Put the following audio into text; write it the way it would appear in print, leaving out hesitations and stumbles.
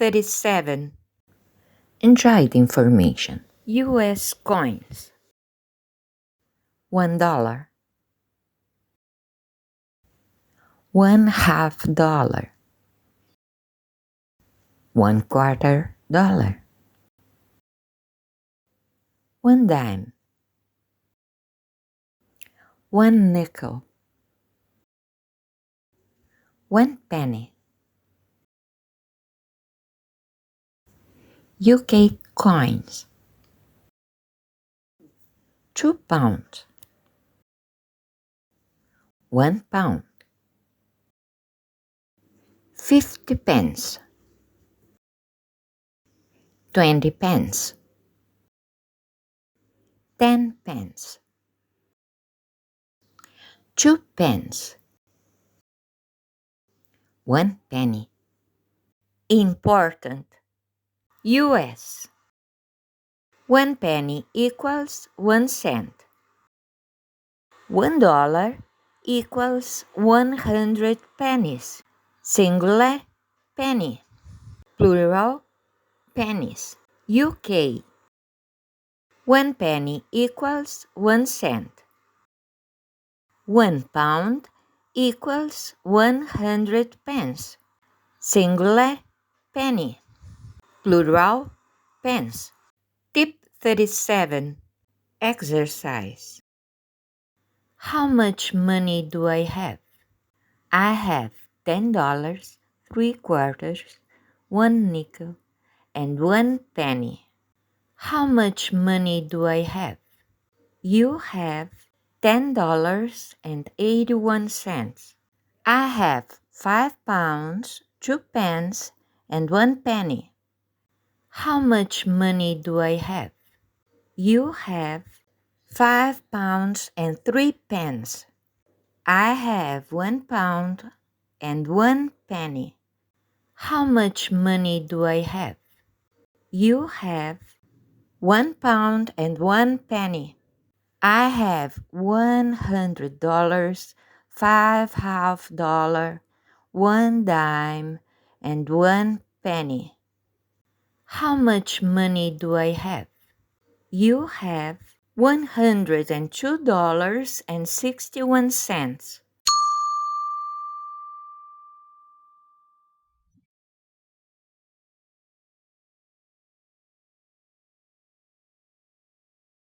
37. Enjoy the information. US coins. $1, $1/2, $1/4, 1 dime, 1 nickel, 1 penny. UK coins. 2 pounds, 1 pound, 50 pence, 20 pence, 10 pence, 2 pence, 1 penny. Important. US. 1 penny equals 1 cent. $1 equals 100 pennies. Singular, penny. Plural, pennies. UK. 1 penny equals 1 cent. 1 pound equals 100 pence. Singular, penny. Plural, pence. Tip 37. Exercise. How much money do I have? I have $10, 3 quarters, 1 nickel, and 1 penny. How much money do I have? You have $10.81. I have 5 pounds, 2 pence, and 1 penny. How much money do I have? You have 5 pounds and 3 pence. I have 1 pound and 1 penny. How much money do I have? You have 1 pound and 1 penny. I have $100, 5 half-dollar, 1 dime, and 1 penny. How much money do I have? You have $102.61.